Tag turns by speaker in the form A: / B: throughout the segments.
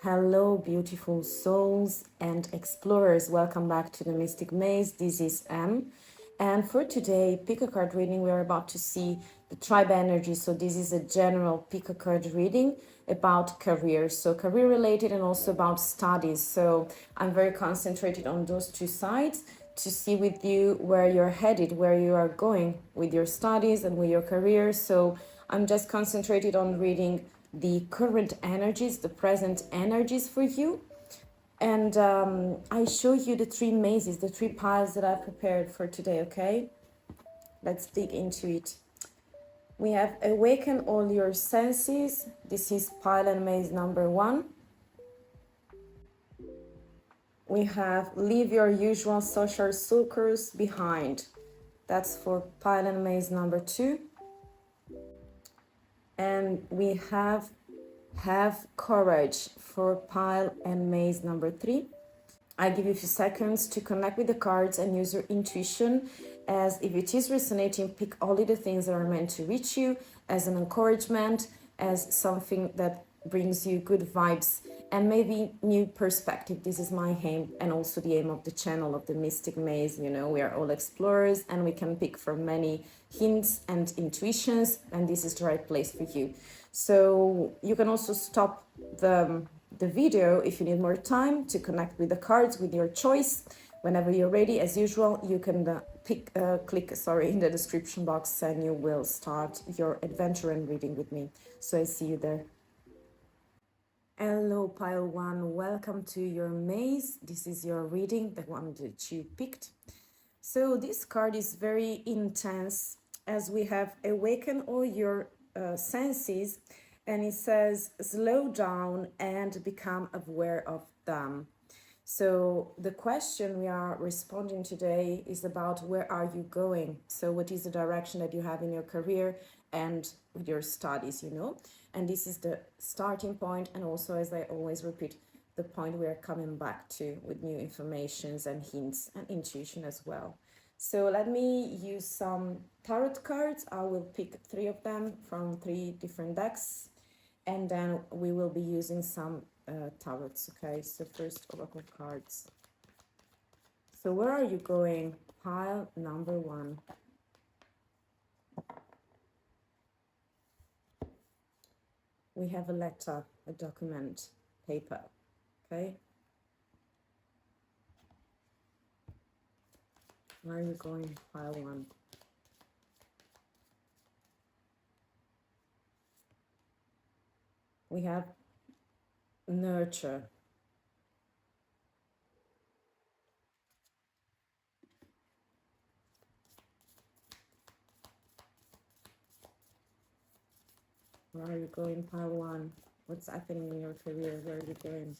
A: Hello, beautiful souls and explorers. Welcome back to the Mystic Maze. This is M. And for today, pick a card reading, we are about to see the tribe energy. So this is a general pick a card reading about career. So career related and also about studies. So I'm very concentrated on those two sides to see with you where you're headed, where you are going with your studies and with your career. So I'm just concentrated on reading the current energies, the present energies for you. And I show you the three mazes, the three piles that I've prepared for today, okay? Let's dig into it. We have awaken all your senses. This is pile and maze number 1. We have leave your usual social circles behind. That's for pile and maze number 2. And we have courage for pile and maze number 3. I give you a few seconds to connect with the cards and use your intuition, as if it is resonating, pick only the things that are meant to reach you as an encouragement, as something that brings you good vibes and maybe new perspective. This is my aim and also the aim of the channel of the Mystic Maze. You know, we are all explorers and we can pick from many hints and intuitions, and this is the right place for you. So you can also stop the video if you need more time to connect with the cards with your choice. Whenever you're ready, as usual, you can click in the description box and you will start your adventure and reading with me. So I see you there. Hello, pile 1. Welcome to your maze. This is your reading, the one that you picked. So this card is very intense, as we have awaken all your senses, and it says slow down and become aware of them. So the question we are responding today is about where are you going? So what is the direction that you have in your career and with your studies, you know? And this is the starting point, and also, as I always repeat, the point we are coming back to with new informations and hints and intuition as well. So let me use some tarot cards. I will pick 3 of them from 3 different decks, and then we will be using some tarots. Okay, so first oracle cards. So where are you going? Pile number 1. We have a letter, a document, paper. Okay, where are you going? Pile 1. We have nurture. Where are you going? Pile 1. What's happening in your career? Where are you going?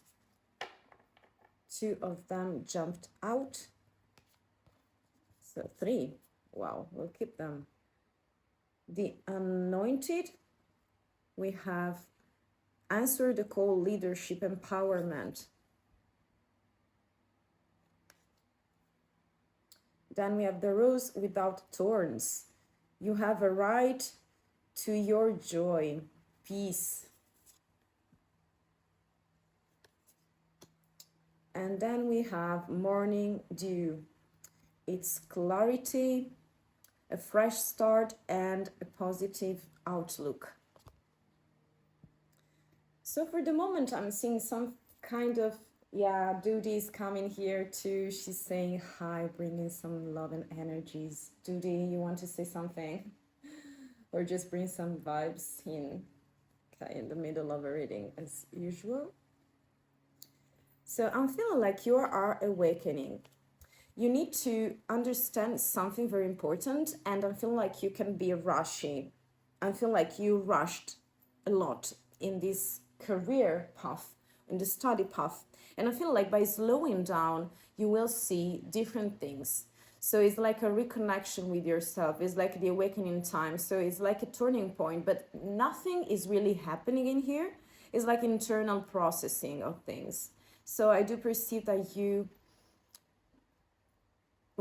A: 2 of them jumped out. So 3. Wow, we'll keep them. The anointed. We have answer the call, leadership, empowerment. Then we have the rose without thorns. You have a right to your joy, peace. And then we have morning dew. It's clarity, a fresh start, and a positive outlook. So for the moment, I'm seeing some kind of, DUDI is coming here too. She's saying hi, bringing some love and energies. DUDI, you want to say something? Or just bring some vibes in, okay, in the middle of a reading as usual. So I'm feeling like you are awakening. You need to understand something very important, and I feel like you can be rushing. I feel like you rushed a lot in this career path, in the study path. And I feel like by slowing down, you will see different things. So it's like a reconnection with yourself. It's like the awakening time. So it's like a turning point, but nothing is really happening in here. It's like internal processing of things. So I do perceive that we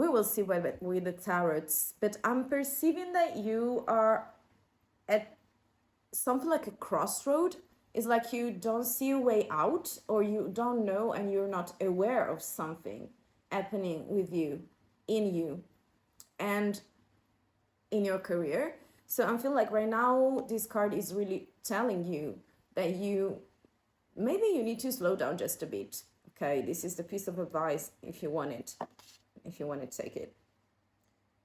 A: will see with the tarots, but I'm perceiving that you are at something like a crossroad, It's like you don't see a way out, or you don't know and you're not aware of something happening with you, in you, and in your career. So I feel like right now this card is really telling you that maybe you need to slow down just a bit. Okay, this is the piece of advice if you want it, if you want to take it.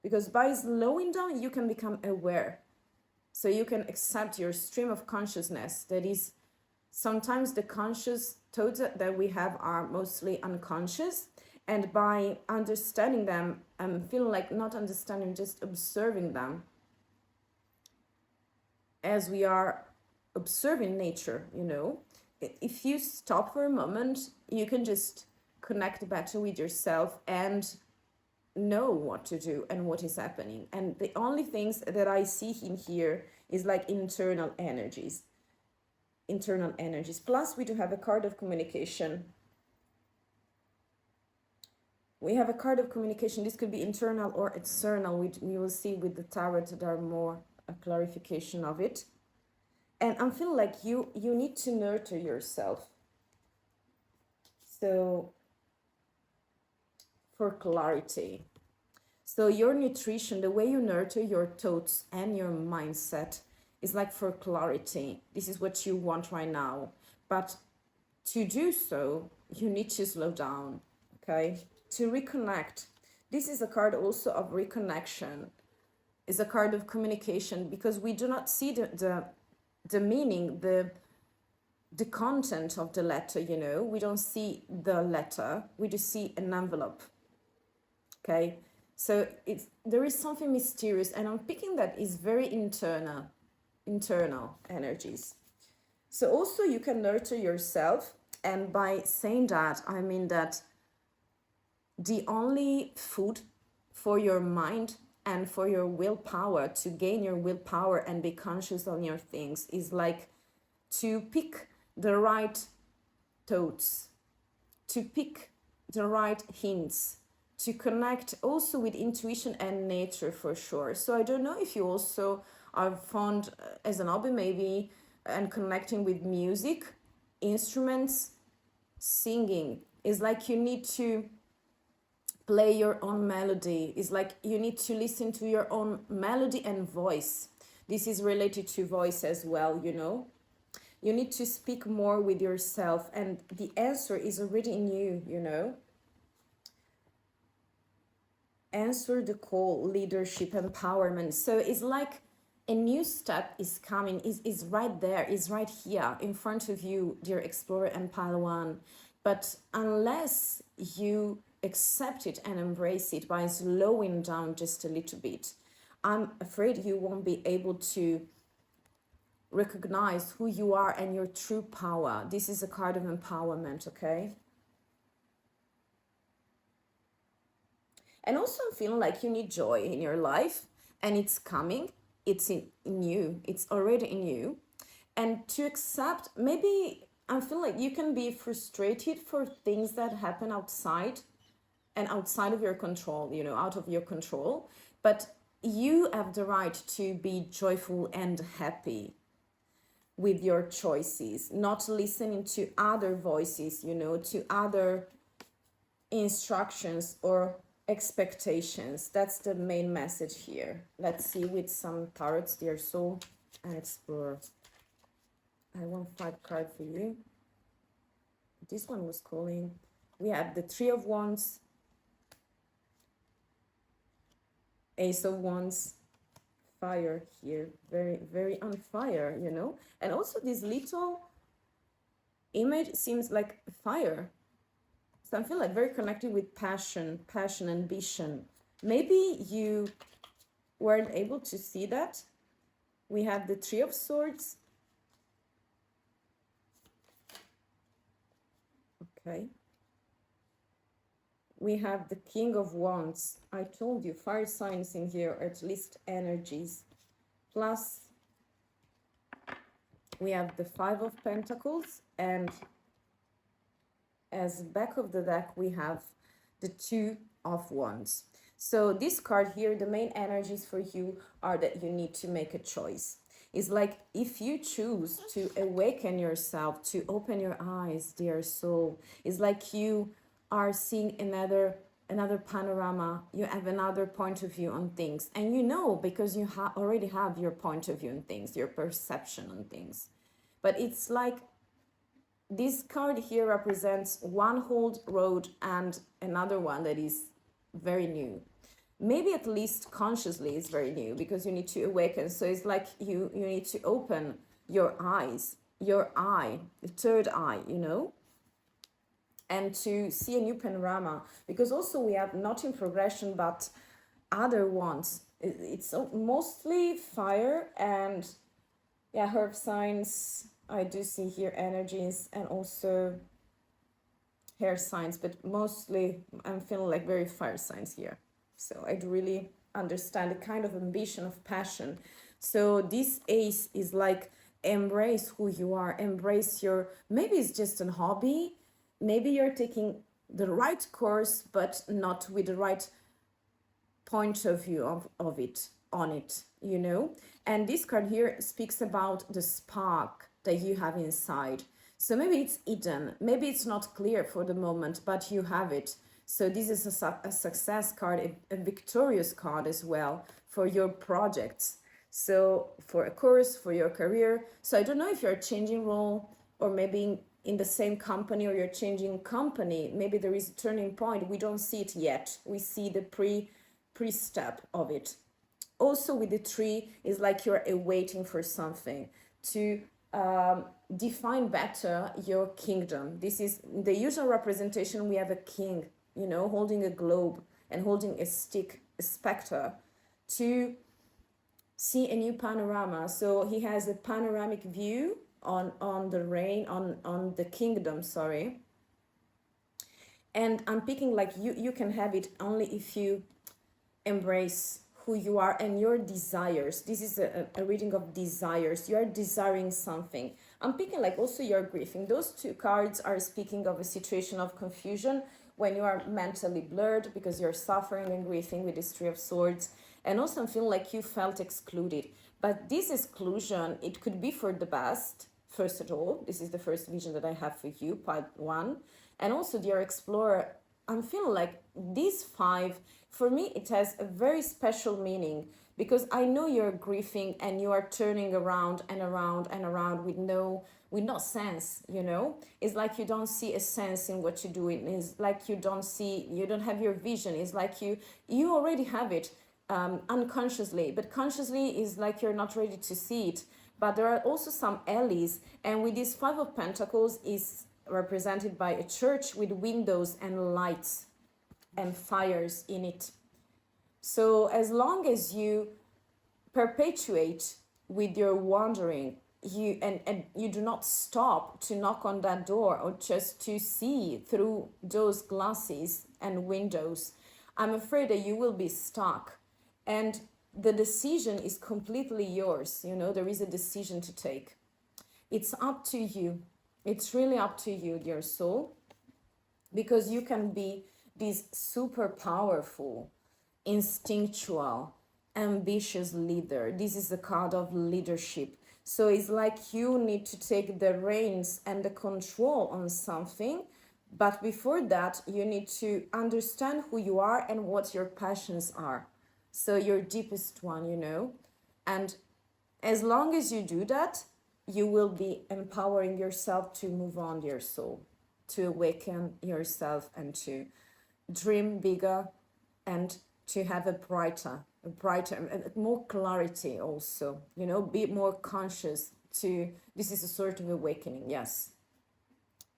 A: Because by slowing down, you can become aware. So you can accept your stream of consciousness. That is, sometimes the conscious thoughts that we have are mostly unconscious. And by understanding them, I'm feeling like not understanding, just observing them as we are observing nature, you know. If you stop for a moment, you can just connect better with yourself and know what to do and what is happening. And the only things that I see in here is like internal energies. Plus we do have a card of communication. We have a card of communication. This could be internal or external. We will see with the tarot there are more a clarification of it. And I'm feeling like you need to nurture yourself. So for clarity. So your nutrition, the way you nurture your thoughts and your mindset is like for clarity. This is what you want right now. But to do so, you need to slow down, okay? To reconnect. This is a card also of reconnection. It's a card of communication, because we do not see the meaning, the content of the letter, you know. We don't see the letter, we just see an envelope, okay? So there is something mysterious, and I'm picking that is very internal energies. So also you can nurture yourself, and by saying that, I mean that the only food for your mind and for your willpower, to gain your willpower and be conscious on your things, is like to pick the right thoughts, to pick the right hints, to connect also with intuition and nature for sure. So I don't know if you also are fond as an hobby maybe and connecting with music, instruments, singing. It's like you need to play your own melody. It's like you need to listen to your own melody and voice. This is related to voice as well, you know. You need to speak more with yourself, and the answer is already in you, you know. Answer the call, leadership, empowerment. So it's like a new step is coming, is right there, is right here in front of you, dear explorer and Palawan. But unless you accept it and embrace it by slowing down just a little bit, I'm afraid you won't be able to recognize who you are and your true power. This is a card of empowerment, okay? And also I'm feeling like you need joy in your life, and it's coming. It's in you. It's already in you. And to accept, maybe I feel like you can be frustrated for things that happen outside and outside of your control, you know, out of your control. But you have the right to be joyful and happy with your choices, not listening to other voices, you know, to other instructions or expectations. That's the main message here. Let's see with some tarots, dear soul and explorer. I want 5 cards for you. This one was calling. We have the 3 of Wands, Ace of Wands, fire here, very, very on fire, you know. And also this little image seems like fire. So I feel like very connected with passion, ambition. Maybe you weren't able to see that. We have the 3 of Swords. Okay. We have the King of Wands. I told you, fire signs in here, or at least energies. Plus, we have the 5 of Pentacles, and as back of the deck, we have the 2 of Wands. So this card here, the main energies for you are that you need to make a choice. It's like if you choose to awaken yourself, to open your eyes, dear soul, it's like you are seeing another panorama. You have another point of view on things, and you know, because you already have your point of view on things, your perception on things. But it's like this card here represents one old road and another one that is very new. Maybe at least consciously it's very new, because you need to awaken. So it's like you need to open your eyes, your eye, the third eye, you know, and to see a new panorama. Because also we have not in progression but other ones. It's mostly fire and yeah, herb signs. I do see here energies and also hair signs, but mostly I'm feeling like very fire signs here. So I do really understand the kind of ambition, of passion. So this ace is like, embrace who you are, embrace your, maybe it's just a hobby, maybe you're taking the right course but not with the right point of view of it, on it, you know. And this card here speaks about the spark that you have inside. So maybe it's hidden, maybe it's not clear for the moment, but you have it. So this is a success card, a victorious card as well for your projects. So for a course, for your career. So I don't know if you're changing role, or maybe in the same company, or you're changing company. Maybe there is a turning point. We don't see it yet. We see the pre-step of it. Also with the tree, is like you're awaiting for something to define better your kingdom. This is the usual representation. We have a king, you know, holding a globe and holding a stick, a specter, to see a new panorama. So he has a panoramic view on the reign, on the kingdom, sorry. And I'm picking like you can have it only if you embrace who you are and your desires. This is a reading of desires. You are desiring something. I'm picking like also you're grieving. Those two cards are speaking of a situation of confusion when you are mentally blurred because you're suffering and grieving with this Three of Swords. And also I'm feeling like you felt excluded. But this exclusion, it could be for the best, first of all. This is the first vision that I have for you, part 1. And also, dear explorer, I'm feeling like these 5, for me, it has a very special meaning, because I know you're grieving and you are turning around and around and around with no sense, you know. It's like you don't see a sense in what you're doing. It's like you don't have your vision. It's like you already have it unconsciously, but consciously is like you're not ready to see it. But there are also some alleys, and with this 5 of Pentacles is represented by a church with windows and lights and fires in it. So as long as you perpetuate with your wandering, and you do not stop to knock on that door or just to see through those glasses and windows, I'm afraid that you will be stuck. And the decision is completely yours. You know, there is a decision to take. It's up to you. It's really up to you, dear soul, because you can be this super powerful, instinctual, ambitious leader. This is the card of leadership. So it's like you need to take the reins and the control on something. But before that, you need to understand who you are and what your passions are. So your deepest one, you know. And as long as you do that, you will be empowering yourself to move on, dear soul, to awaken yourself and to dream bigger and to have a brighter, more clarity also, you know, be more conscious this is a sort of awakening, yes.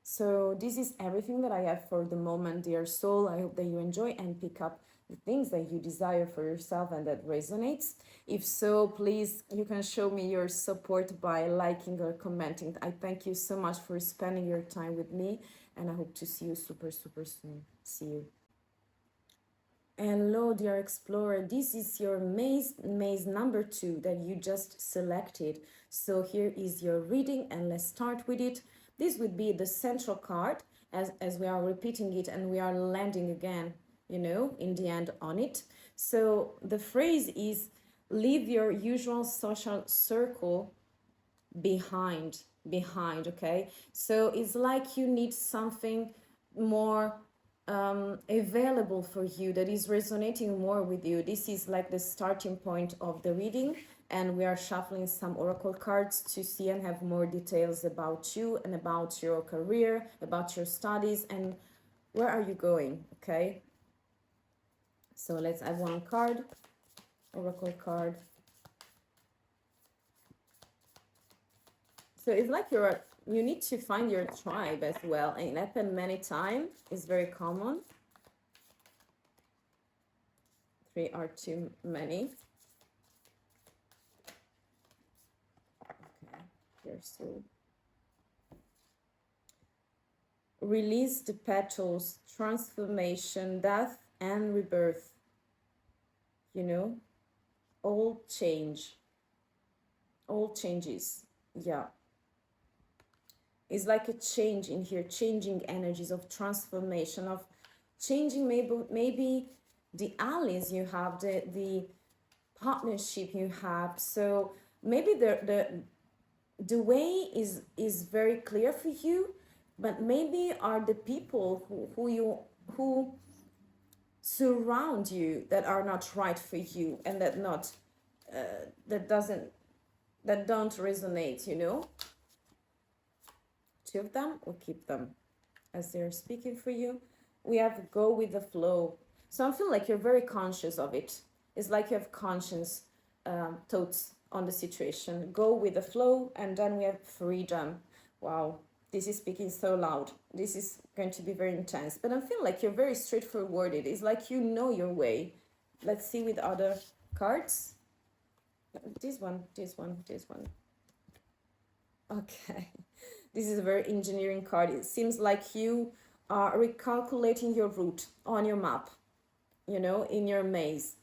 A: So this is everything that I have for the moment, dear soul. I hope that you enjoy and pick up the things that you desire for yourself and that resonates. If so, please, you can show me your support by liking or commenting. I thank you so much for spending your time with me, and I hope to see you super soon. See you. Hello, dear explorer. This is your maze number 2 that you just selected. So here is your reading, and let's start with it. This would be the central card, as we are repeating it and we are landing again, you know, in the end on it. So the phrase is leave your usual social circle behind, okay? So it's like you need something more available for you, that is resonating more with you. This is like the starting point of the reading, and we are shuffling some oracle cards to see and have more details about you and about your career, about your studies, and where are you going, okay? So let's add one card, oracle card. So it's like you need to find your tribe as well, and it happened many times. It's very common. 3 are too many. Okay, here, so release the petals, transformation, death and rebirth. You know, all change, all changes. Yeah, it's like a change in here, changing energies of transformation, of changing maybe the allies you have, the partnership you have. So maybe the way is very clear for you, but maybe are the people who surround you that are not right for you, and that don't resonate, you know. 2 of them, or keep them as they're speaking for you. We have go with the flow. So I feel like you're very conscious of it. It's like you have conscious thoughts on the situation. Go with the flow, and then we have freedom. Wow, this is speaking so loud. This is going to be very intense. But I feel like you're very straightforward. It's like you know your way. Let's see with other cards. This one. Okay. This is a very engineering card. It seems like you are recalculating your route on your map, you know, in your maze.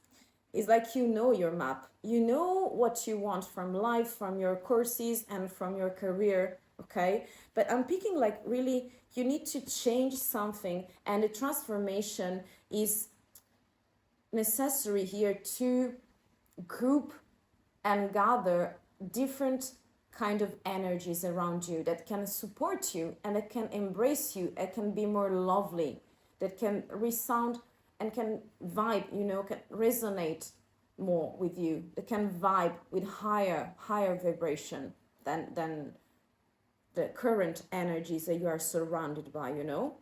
A: It's like you know your map. You know what you want from life, from your courses, and from your career, okay? But I'm picking like really you need to change something, and the transformation is necessary here to group and gather different kind of energies around you that can support you and that can embrace you, and can be more lovely, that can resound and can vibe, you know, can resonate more with you, that can vibe with higher vibration than the current energies that you are surrounded by, you know.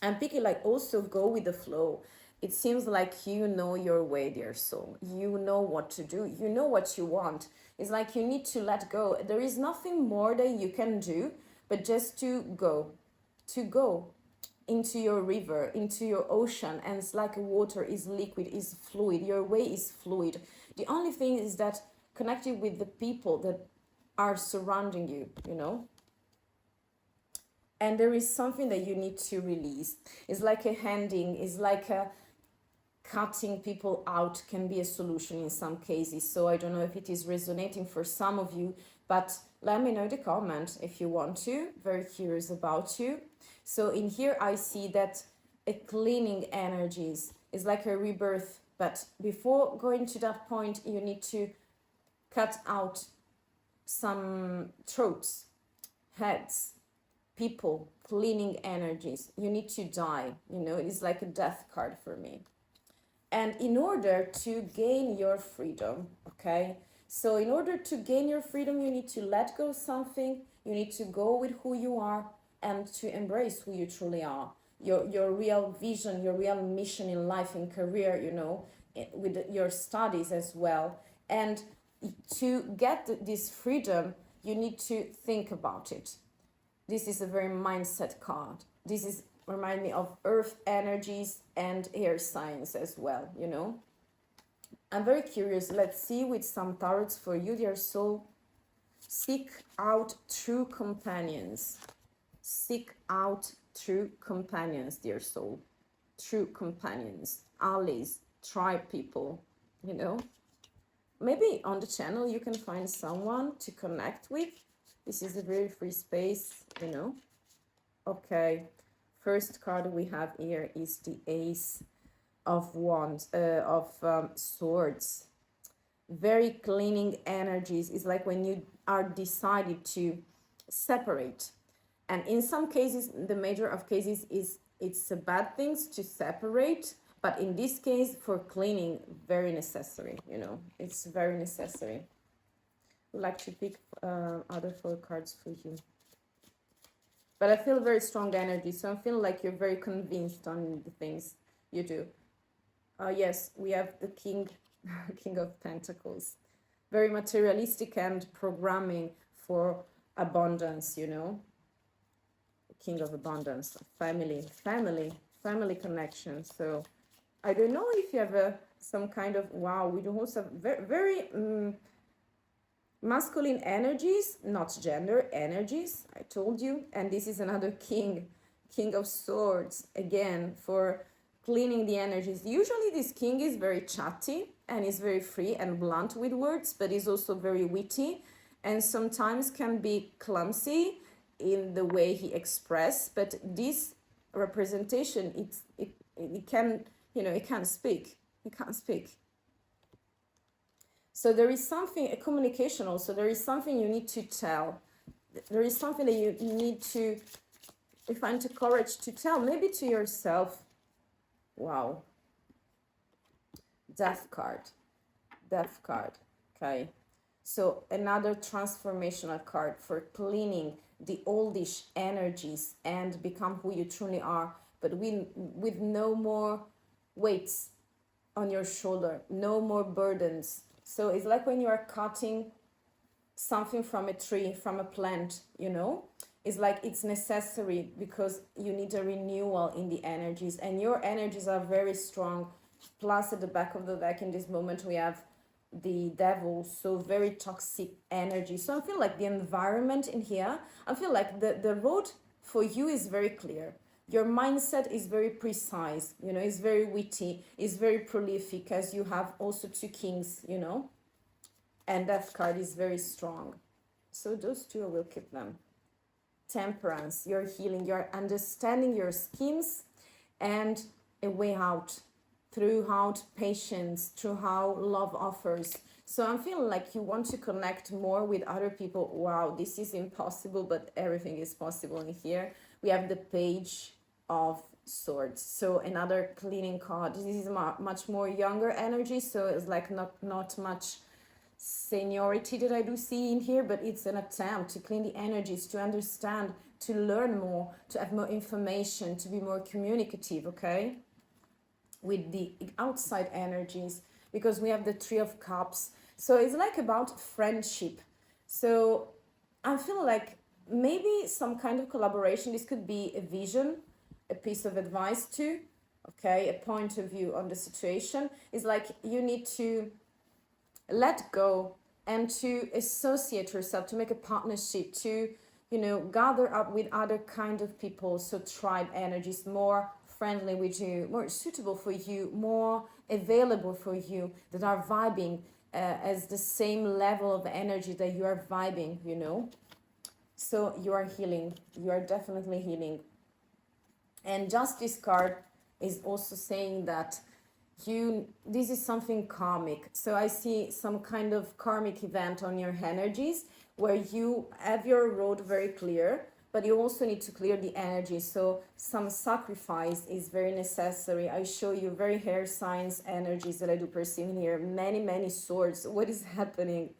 A: And picking like also go with the flow. It seems like you know your way, dear soul. You know what to do. You know what you want. It's like you need to let go. There is nothing more that you can do but just to go into your river, into your ocean. And it's like water is liquid, is fluid. Your way is fluid. The only thing is that connected with the people that are surrounding you, you know. And there is something that you need to release. It's like a handing, it's like a cutting people out can be a solution in some cases. So I don't know if it is resonating for some of you, but let me know in the comment if you want to. Very curious about you. So in here I see that a cleaning energies is like a rebirth, but before going to that point you need to cut out some throats, heads, people, cleaning energies. You need to die, you know. It's like a death card for me. And in order to gain your freedom, okay, so in order to gain your freedom you need to let go something, you need to go with who you are and to embrace who you truly are, your real vision, your real mission in life and career, you know, with your studies as well. And to get this freedom you need to think about it. This is a very mindset card. This is remind me of earth energies and air signs as well, you know. I'm very curious. Let's see with some tarots for you, dear soul. Seek out true companions. Seek out true companions, dear soul. True companions, allies, tribe people, you know. Maybe on the channel you can find someone to connect with. This is a very free space, you know. Okay. First card we have here is the Ace of Wands, swords. very cleaning energies. It's like when you are decided to separate. And in some cases, the major of cases is it's a bad things to separate, but in this case for cleaning, very necessary, you know, it's very necessary. I'd like to pick other 4 cards for you. But I feel very strong energy, so I feel like you're very convinced on the things you do. Yes, we have the King, King of Pentacles. Very materialistic and programming for abundance, you know. King of Abundance, family connection. So I don't know if you have some kind of, wow, we do also have very masculine energies, not gender energies, I told you. And this is another king of swords, again, for cleaning the energies. Usually this king is very chatty and is very free and blunt with words, but is also very witty and sometimes can be clumsy in the way he express. But this representation, it can, you know, it can't speak. So there is something, a communication also, there is something you need to tell. There is something that you need to find the courage to tell, maybe to yourself. Wow. Death card. Okay. So another transformational card for cleaning the oldish energies and become who you truly are, but with no more weights on your shoulder, no more burdens. So it's like when you are cutting something from a tree, from a plant, you know, it's like it's necessary because you need a renewal in the energies, and your energies are very strong. Plus at the back of the deck in this moment we have the devil, so very toxic energy. So I feel like the environment in here, I feel like the road for you is very clear. Your mindset is very precise, you know, it's very witty, it's very prolific, as you have also 2 kings, you know, and that card is very strong. So those 2, I will keep them. Temperance, you're healing, you're understanding your schemes and a way out, throughout patience, through how love offers. So I'm feeling like you want to connect more with other people. Wow, this is impossible, but everything is possible in here. We have the Page of Swords, so another cleaning card. This is much more younger energy, so it's like not much seniority that I do see in here, but it's an attempt to clean the energies, to understand, to learn more, to have more information, to be more communicative, okay, with the outside energies, because we have the 3 of Cups. So it's like about friendship. So I feel like maybe some kind of collaboration. This could be a vision, a piece of advice too, okay, a point of view on the situation. It's like you need to let go and to associate yourself, to make a partnership, to, you know, gather up with other kind of people. So tribe energies, more friendly with you, more suitable for you, more available for you, that are vibing as the same level of energy that you are vibing, you know. So you are healing, you are definitely healing. And Justice card is also saying that this is something karmic. So I see some kind of karmic event on your energies where you have your road very clear, but you also need to clear the energy. So some sacrifice is very necessary. I show you very hair signs energies that I do perceive here. Many swords. What is happening?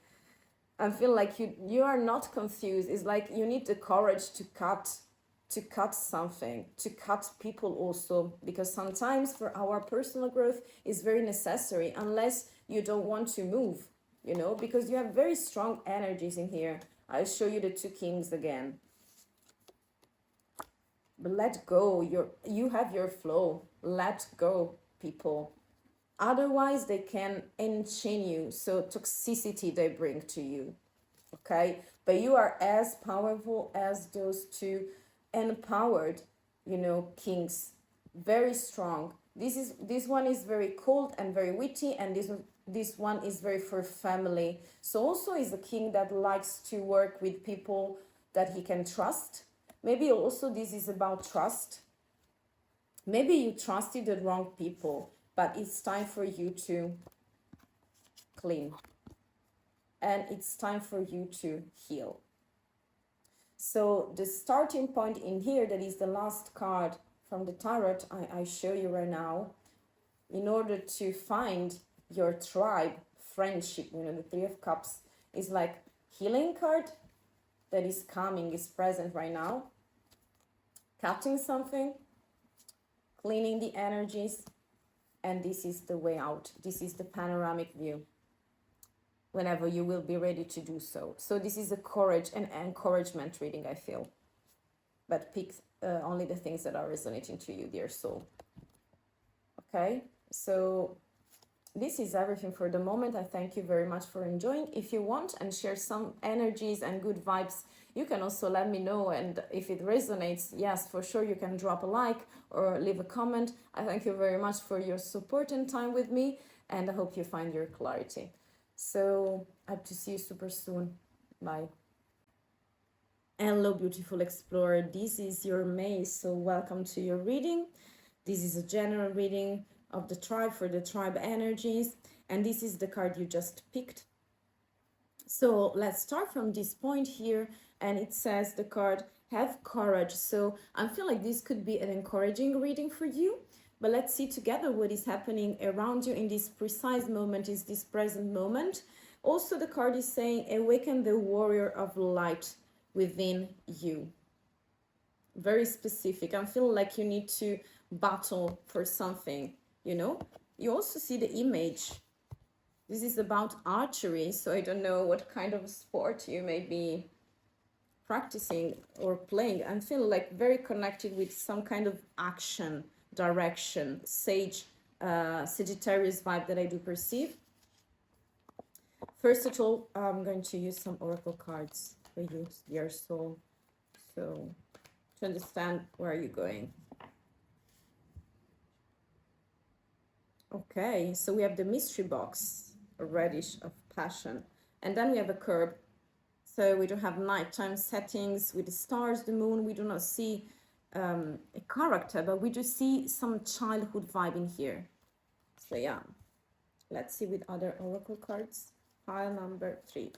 A: I feel like you are not confused. It's like you need the courage to cut something, to cut people also, because sometimes for our personal growth is very necessary, unless you don't want to move, you know, because you have very strong energies in here. I'll show you the 2 kings again. But let go, you have your flow. Let go, people. Otherwise they can enchain you, so toxicity they bring to you, okay? But you are as powerful as those 2 empowered, you know, kings. Very strong. This one is very cold and very witty, and this one is very for family. So also is a king that likes to work with people that he can trust. Maybe also this is about trust. Maybe you trusted the wrong people, but it's time for you to clean. and it's time for you to heal. So the starting point in here, that is the last card from the tarot I show you right now, in order to find your tribe, friendship, you know, the Three of Cups is like healing card that is coming, is present right now, cutting something, cleaning the energies, and this is the way out. This is the panoramic view whenever you will be ready to do so. So this is a courage and encouragement reading, I feel. But pick only the things that are resonating to you, dear soul. Okay, so this is everything for the moment. I thank you very much for enjoying. If you want and share some energies and good vibes, you can also let me know. And if it resonates, yes, for sure, you can drop a like or leave a comment. I thank you very much for your support and time with me. And I hope you find your clarity. So I hope to see you super soon. Bye. Hello, beautiful explorer. This is your May. So welcome to your reading. This is a general reading of the tribe for the tribe energies. And this is the card you just picked. So let's start from this point here. And it says the card, have courage. So I feel like this could be an encouraging reading for you. But let's see together what is happening around you in this precise moment, is this present moment. Also, the card is saying, awaken the warrior of light within you. Very specific. I feel like you need to battle for something, you know. You also see the image. This is about archery. So I don't know what kind of sport you may be practicing or playing. I feel like very connected with some kind of action, direction, Sagittarius vibe that I do perceive. First of all, I'm going to use some oracle cards for you, dear soul, so to understand where are you going. Okay, so we have the mystery box, a reddish of passion, and then we have a curb. So we don't have nighttime settings with the stars, the moon. We do not see a character, but we do see some childhood vibe in here. So yeah, let's see with other oracle cards. Pile number 3.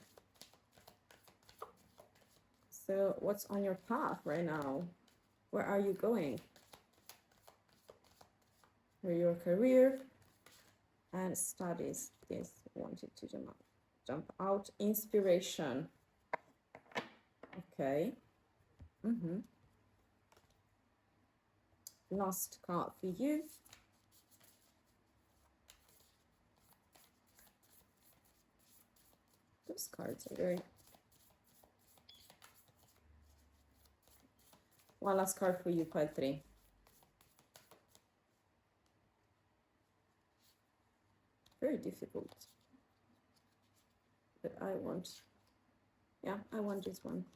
A: So what's on your path right now? Where are you going? For your career and studies. This wanted to jump out. Inspiration. Okay. Last card for you. Those cards are very... One last card for you, pile 3. Very difficult. But I want... Yeah, I want this one.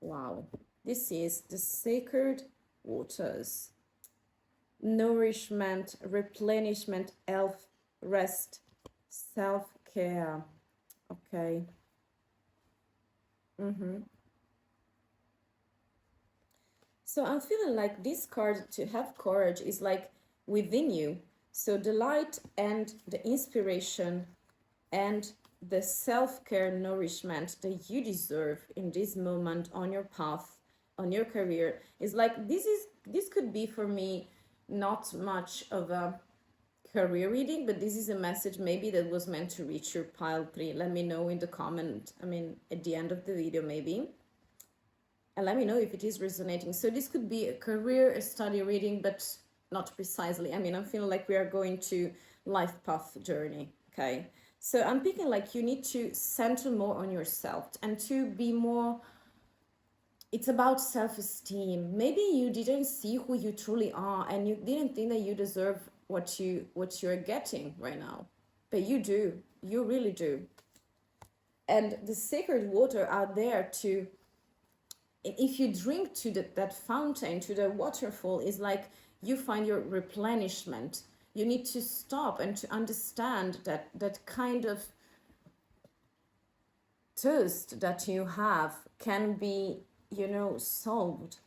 A: Wow. This is the sacred waters. Nourishment, replenishment, health, rest, self-care. Okay. So I'm feeling like this card, to have courage, is like within you. So the light and the inspiration and the self-care nourishment that you deserve in this moment on your path, on your career, is like, this could be for me not much of a career reading, but this is a message maybe that was meant to reach your pile 3. Let me know in the comment, I mean at the end of the video maybe, and let me know if it is resonating. So this could be a career, a study reading, but not precisely. I mean, I'm feeling like we are going to life path journey. Okay, so I'm picking like you need to center more on yourself and to be more, it's about self-esteem. Maybe you didn't see who you truly are and you didn't think that you deserve what you're getting right now, but you do, you really do. And the sacred water are there to, if you drink to that fountain, to the waterfall, is like you find your replenishment. You need to stop and to understand that kind of thirst that you have can be, you know, solved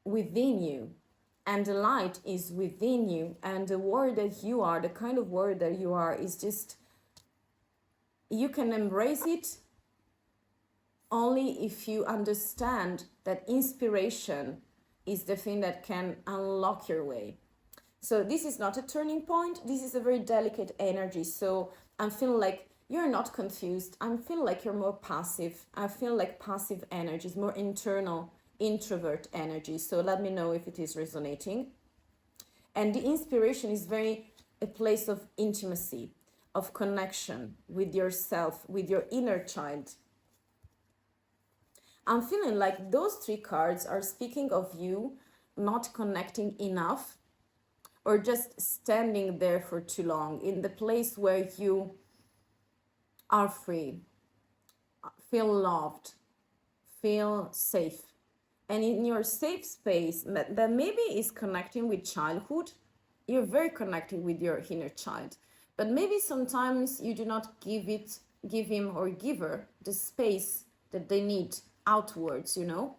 A: within you. and the light is within you, and the warrior that you are, the kind of warrior that you are, is just, you can embrace it only if you understand that inspiration is the thing that can unlock your way. So this is not a turning point. This is a very delicate energy. So I'm feeling like you're not confused. I'm feeling like you're more passive. I feel like passive energy is more internal, introvert energy. So let me know if it is resonating. And the inspiration is very a place of intimacy, of connection with yourself, with your inner child. I'm feeling like those three cards are speaking of you not connecting enough, or just standing there for too long in the place where you are free, feel loved, feel safe. And in your safe space, that maybe is connecting with childhood, you're very connected with your inner child. But maybe sometimes you do not give him or give her the space that they need outwards, you know?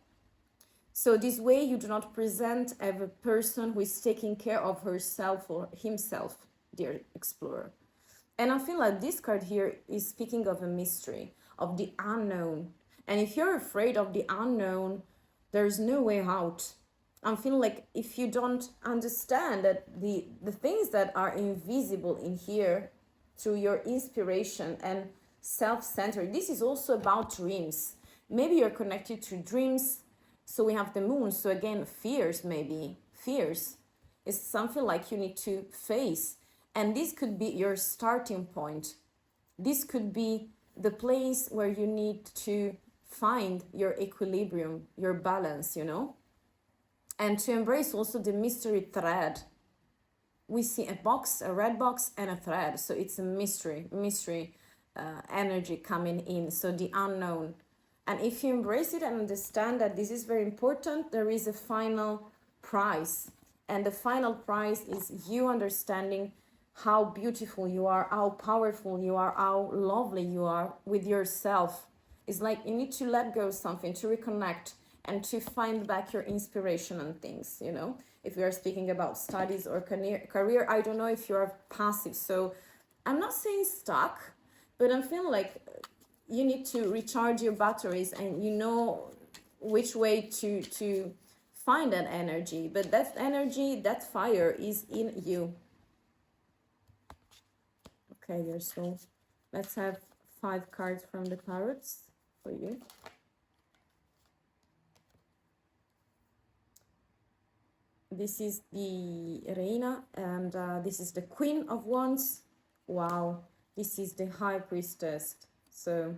A: So this way you do not present as a person who is taking care of herself or himself, dear explorer. And I feel like this card here is speaking of a mystery, of the unknown. And if you're afraid of the unknown, there's no way out. I'm feeling like if you don't understand that the things that are invisible in here through your inspiration and self-centered, this is also about dreams. Maybe you're connected to dreams. So we have the moon. So again, fears, maybe. Fears is something like you need to face. And this could be your starting point. This could be the place where you need to find your equilibrium, your balance, you know? And to embrace also the mystery thread. We see a box, a red box, and a thread. So it's a mystery energy coming in. So the unknown. And if you embrace it and understand that this is very important, there is a final prize. And the final prize is you understanding how beautiful you are, how powerful you are, how lovely you are with yourself. It's like you need to let go of something, to reconnect and to find back your inspiration and things, you know. If we are speaking about studies or career, I don't know if you're passive. So I'm not saying stuck, but I'm feeling like you need to recharge your batteries, and you know which way to find that energy. But that energy, that fire is in you. Okay, dear soul. Let's have 5 cards from the tarots for you. This is the Reina, and this is the Queen of Wands. Wow, this is the High Priestess. So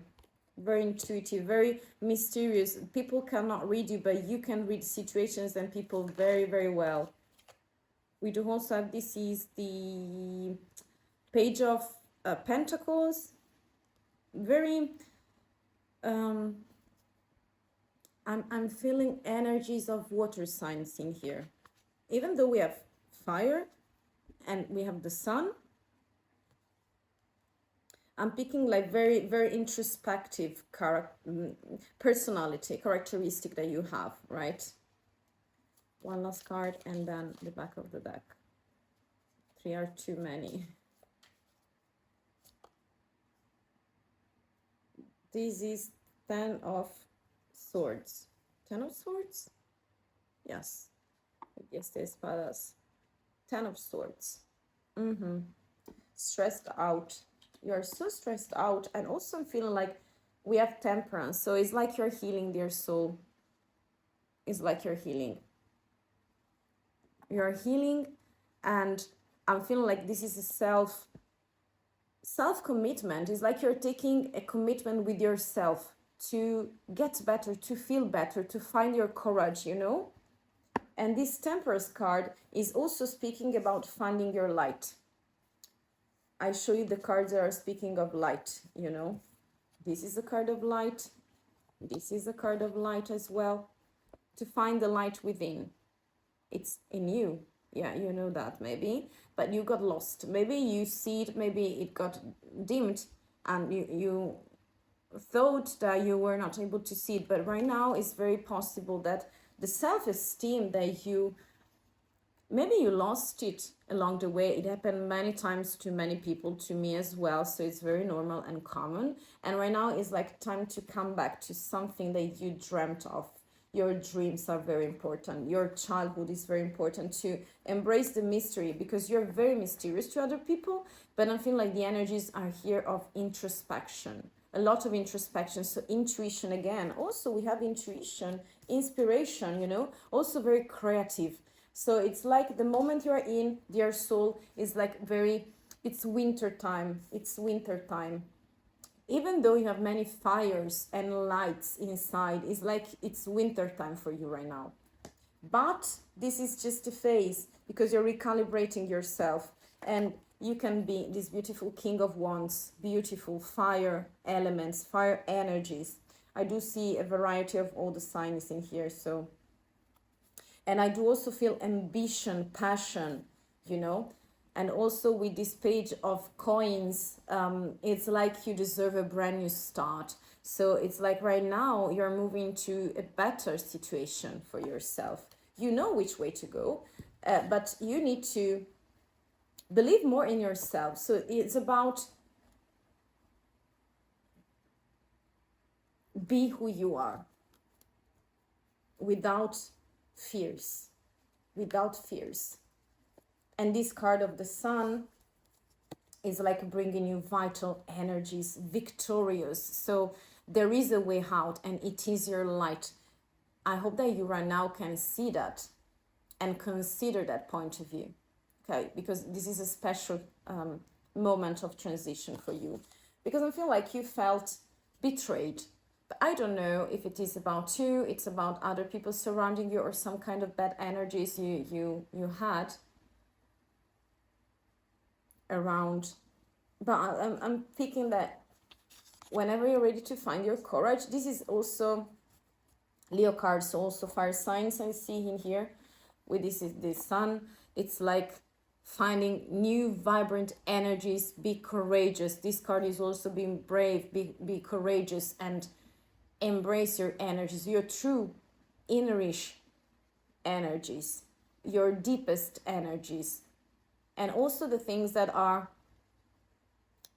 A: very intuitive, very mysterious. People cannot read you, but you can read situations and people very, very well. We do also have, this is the Page of Pentacles. Very, I'm feeling energies of water signs in here. Even though we have fire and we have the sun, I'm picking like very, very introspective personality, characteristic that you have, right? One last card and then the back of the deck. 3 are too many. This is 10 of Swords. 10 of Swords? Yes. Yes, de espadas. 10 of Swords. Stressed out. You're so stressed out, and also I'm feeling like we have Temperance. So it's like you're healing, dear soul. It's like you're healing. You're healing, and I'm feeling like this is a self-commitment. It's like you're taking a commitment with yourself to get better, to feel better, to find your courage, you know? And this Temperance card is also speaking about finding your light. I show you the cards that are speaking of light, you know. This is a card of light. This is a card of light as well. To find the light within. It's in you. Yeah, you know that maybe. But you got lost. Maybe you see it, maybe it got dimmed and you thought that you were not able to see it. But right now it's very possible that the self-esteem that you maybe you lost it along the way. It happened many times to many people, to me as well, so it's very normal and common. And right now is like time to come back to something that you dreamt of. Your dreams are very important, your childhood is very important, to embrace the mystery, because you're very mysterious to other people. But I feel like the energies are here of introspection, a lot of introspection. So intuition again, also we have intuition, inspiration, you know, also very creative. So it's like the moment you're in, dear soul, is like very, it's winter time. It's winter time. Even though you have many fires and lights inside, it's like it's winter time for you right now. But this is just a phase, because you're recalibrating yourself, and you can be this beautiful King of Wands, beautiful fire elements, fire energies. I do see a variety of all the signs in here. So, and I do also feel ambition, passion, you know. And also with this page of coins, it's like you deserve a brand new start. So it's like right now you're moving to a better situation for yourself. You know which way to go, but you need to believe more in yourself. So it's about be who you are without fears, without fears. And this card of the Sun is like bringing you vital energies, victorious. So there is a way out, and it is your light. I hope that you right now can see that and consider that point of view, okay? Because this is a special moment of transition for you. Because I feel like you felt betrayed. But I don't know if it is about you, it's about other people surrounding you, or some kind of bad energies you had around. But I'm thinking that whenever you're ready to find your courage, this is also Leo cards, also fire signs I see in here. With this is the Sun. It's like finding new vibrant energies. Be courageous. This card is also being brave. Be courageous and embrace your energies, your true innerish energies, your deepest energies, and also the things that are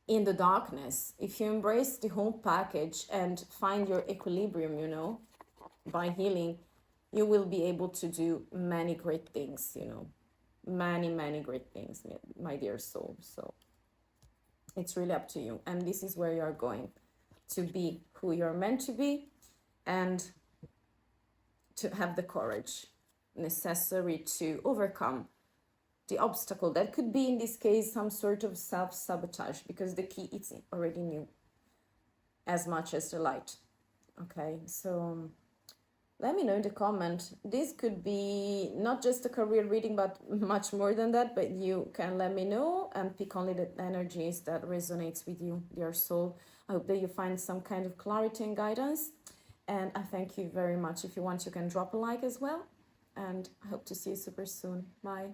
A: in the darkness. If you embrace the whole package and find your equilibrium, you know, by healing, you will be able to do many great things, you know, many great things, my dear soul. So it's really up to you, and this is where you're going to be who you're meant to be, and to have the courage necessary to overcome the obstacle that could be, in this case, some sort of self-sabotage, because the key is already new as much as the light. Okay, so let me know in the comment. This could be not just a career reading, but much more than that. But you can let me know and pick only the energies that resonates with you, dear soul. I hope that you find some kind of clarity and guidance. And I thank you very much. If you want, you can drop a like as well. And I hope to see you super soon. Bye.